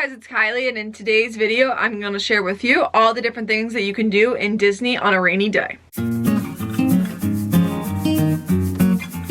Hey guys, it's Kylie, and in today's video I'm going to share with you all the different things that you can do in Disney on a rainy day.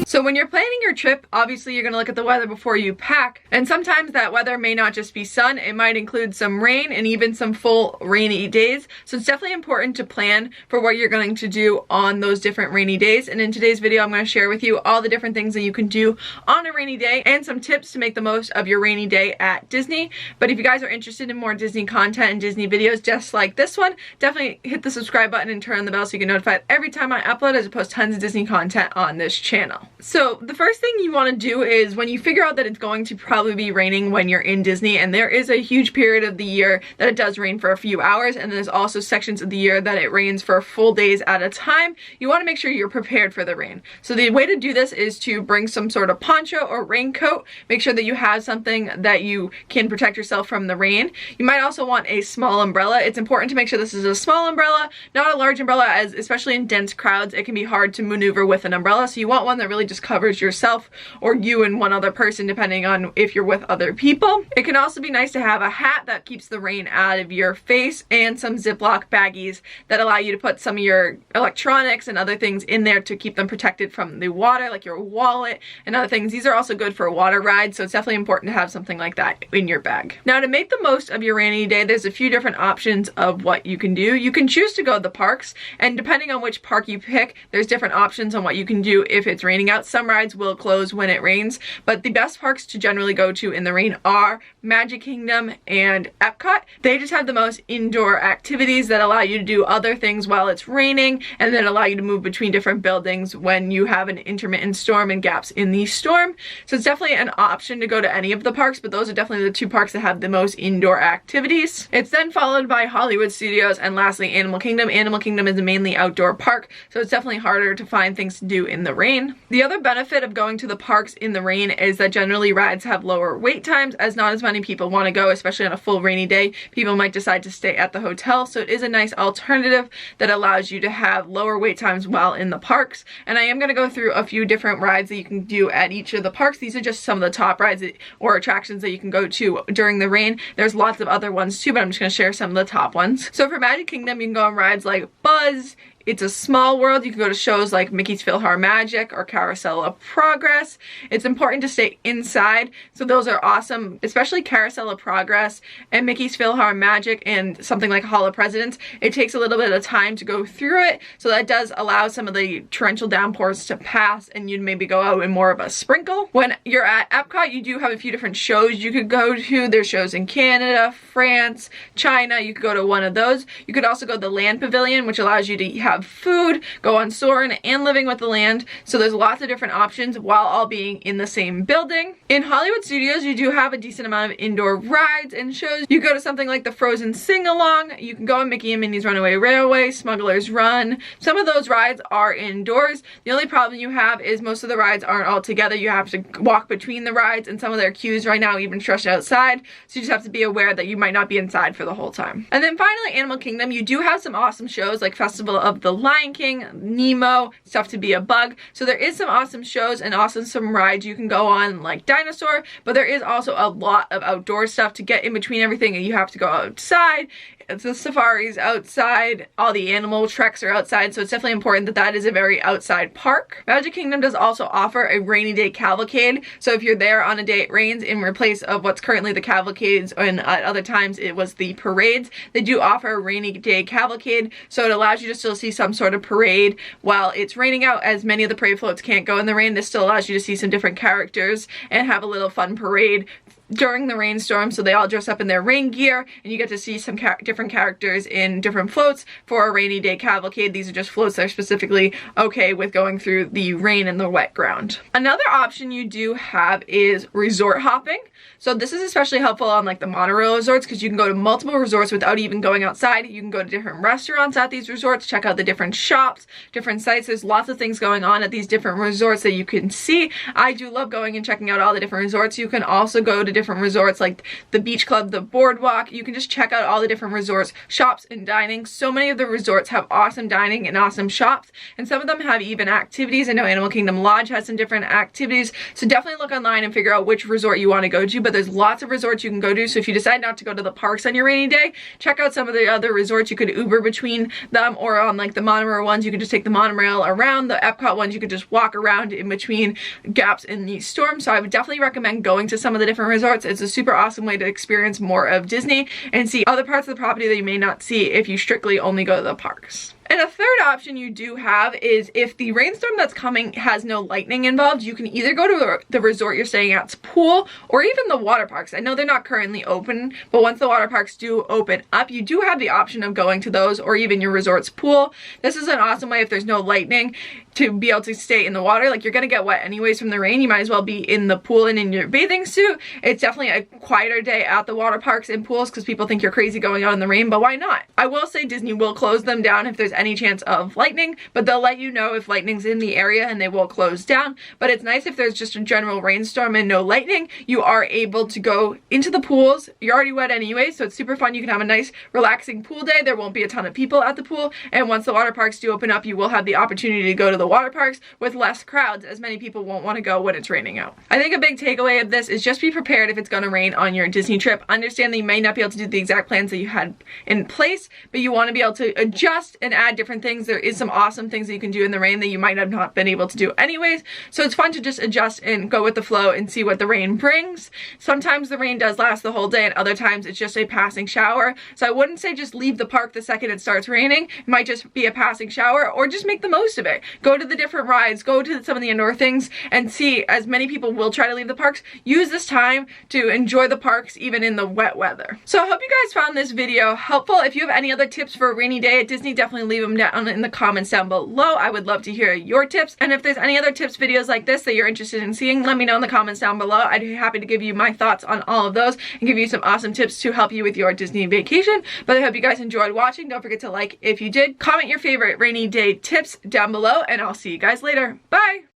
So when you're planning your trip, obviously you're going to look at the weather before you pack, and sometimes that weather may not just be sun, it might include some rain and even some full rainy days. So it's definitely important to plan for what you're going to do on those different rainy days. And in today's video, I'm going to share with you all the different things that you can do on a rainy day and some tips to make the most of your rainy day at Disney. But if you guys are interested in more Disney content and Disney videos just like this one, definitely hit the subscribe button and turn on the bell so you get notified every time I upload, as I post tons of Disney content on this channel. So the first thing you want to do is when you figure out that it's going to probably be raining when you're in Disney, and there is a huge period of the year that it does rain for a few hours, and there's also sections of the year that it rains for full days at a time, you want to make sure you're prepared for the rain. So the way to do this is to bring some sort of poncho or raincoat. Make sure that you have something that you can protect yourself from the rain. You might also want a small umbrella. It's important to make sure this is a small umbrella, not a large umbrella, as especially in dense crowds it can be hard to maneuver with an umbrella. So you want one that really just covers yourself or you and one other person, depending on if you're with other people. It can also be nice to have a hat that keeps the rain out of your face, and some Ziploc baggies that allow you to put some of your electronics and other things in there to keep them protected from the water, like your wallet and other things. These are also good for water rides, so it's definitely important to have something like that in your bag. Now, to make the most of your rainy day, there's a few different options of what you can do. You can choose to go to the parks, and depending on which park you pick, there's different options on what you can do if it's raining out. Some rides will close when it rains, but the best parks to generally go to in the rain are Magic Kingdom and Epcot. They just have the most indoor activities that allow you to do other things while it's raining, and then allow you to move between different buildings when you have an intermittent storm and gaps in the storm. So it's definitely an option to go to any of the parks, but those are definitely the two parks that have the most indoor activities. It's then followed by Hollywood Studios, and lastly Animal Kingdom. Animal Kingdom is a mainly outdoor park, so it's definitely harder to find things to do in the rain. The other benefit of going to the parks in the rain is that generally rides have lower wait times, as not as many people want to go, especially on a full rainy day. People might decide to stay at the hotel, so it is a nice alternative that allows you to have lower wait times while in the parks. And I am going to go through a few different rides that you can do at each of the parks. These are just some of the top rides or attractions that you can go to during the rain. There's lots of other ones too, but I'm just going to share some of the top ones. So for Magic Kingdom, you can go on rides like Buzz, It's a Small World. You can go to shows like Mickey's PhilharMagic or Carousel of Progress. It's important to stay inside, so those are awesome, especially Carousel of Progress and Mickey's PhilharMagic and something like Hall of Presidents. It takes a little bit of time to go through it, so that does allow some of the torrential downpours to pass and you'd maybe go out in more of a sprinkle. When you're at Epcot, you do have a few different shows you could go to. There's shows in Canada, France, China. You could go to one of those. You could also go to the Land Pavilion, which allows you to have food, go on Soarin' and Living with the Land. So there's lots of different options while all being in the same building. In Hollywood Studios, you do have a decent amount of indoor rides and shows. You go to something like the Frozen Sing-Along. You can go on Mickey and Minnie's Runaway Railway, Smuggler's Run. Some of those rides are indoors. The only problem you have is most of the rides aren't all together. You have to walk between the rides, and some of their queues right now even stretch outside. So you just have to be aware that you might not be inside for the whole time. And then finally, Animal Kingdom. You do have some awesome shows like Festival of the Lion King, Nemo, Stuff to Be a Bug. So there is some awesome shows and also some rides you can go on like Dinosaur, but there is also a lot of outdoor stuff to get in between everything, and you have to go outside. The safari's outside, all the animal treks are outside, so it's definitely important that that is a very outside park. Magic Kingdom does also offer a rainy day cavalcade, so if you're there on a day it rains, in replace of what's currently the cavalcades, and at other times it was the parades, they do offer a rainy day cavalcade, so it allows you to still see some sort of parade while it's raining out, as many of the parade floats can't go in the rain. This still allows you to see some different characters and have a little fun parade during the rainstorm, so they all dress up in their rain gear and you get to see some different characters in different floats for a rainy day cavalcade. These are just floats that are specifically okay with going through the rain and the wet ground. Another option you do have is resort hopping. So this is especially helpful on like the monorail resorts, because you can go to multiple resorts without even going outside. You can go to different restaurants at these resorts, check out the different shops, different sites. There's lots of things going on at these different resorts that you can see. I do love going and checking out all the different resorts. You can also go to different resorts like the beach club, the boardwalk. You can just check out all the different resorts, shops, and dining. So many of the resorts have awesome dining and awesome shops, and some of them have even activities. I know Animal Kingdom Lodge has some different activities, so definitely look online and figure out which resort you want to go to. But there's lots of resorts you can go to, so if you decide not to go to the parks on your rainy day, check out some of the other resorts. You could Uber between them, or on like the monorail ones, you could just take the monorail around. The Epcot ones, you could just walk around in between gaps in these storms. So I would definitely recommend going to some of the different resorts. It's a super awesome way to experience more of Disney and see other parts of the property that you may not see if you strictly only go to the parks. And a third option you do have is if the rainstorm that's coming has no lightning involved, you can either go to the resort you're staying at's pool or even the water parks. I know they're not currently open, but once the water parks do open up, you do have the option of going to those or even your resort's pool. This is an awesome way if there's no lightning to be able to stay in the water. Like, you're gonna get wet anyways from the rain. You might as well be in the pool and in your bathing suit. It's definitely a quieter day at the water parks and pools because people think you're crazy going out in the rain, but why not? I will say Disney will close them down if there's any chance of lightning, but they'll let you know if lightning's in the area and they will close down. But it's nice if there's just a general rainstorm and no lightning, you are able to go into the pools. You're already wet anyway, so it's super fun. You can have a nice relaxing pool day. There won't be a ton of people at the pool, and once the water parks do open up, you will have the opportunity to go to the water parks with less crowds, as many people won't want to go when it's raining out. I think a big takeaway of this is just be prepared if it's going to rain on your Disney trip. Understand that you may not be able to do the exact plans that you had in place, but you want to be able to adjust and add different things. There is some awesome things that you can do in the rain that you might have not been able to do anyways, so it's fun to just adjust and go with the flow and see what the rain brings. Sometimes the rain does last the whole day, and other times it's just a passing shower, so I wouldn't say just leave the park the second it starts raining. It might just be a passing shower, or just make the most of it. Go to the different rides, go to some of the indoor things, and see, as many people will try to leave the parks, use this time to enjoy the parks even in the wet weather. So I hope you guys found this video helpful. If you have any other tips for a rainy day at Disney, definitely leave them down in the comments down below. I would love to hear your tips, and if there's any other tips videos like this that you're interested in seeing, let me know in the comments down below. I'd be happy to give you my thoughts on all of those and give you some awesome tips to help you with your Disney vacation. But I hope you guys enjoyed watching. Don't forget to like if you did, comment your favorite rainy day tips down below, and I'll see you guys later. Bye!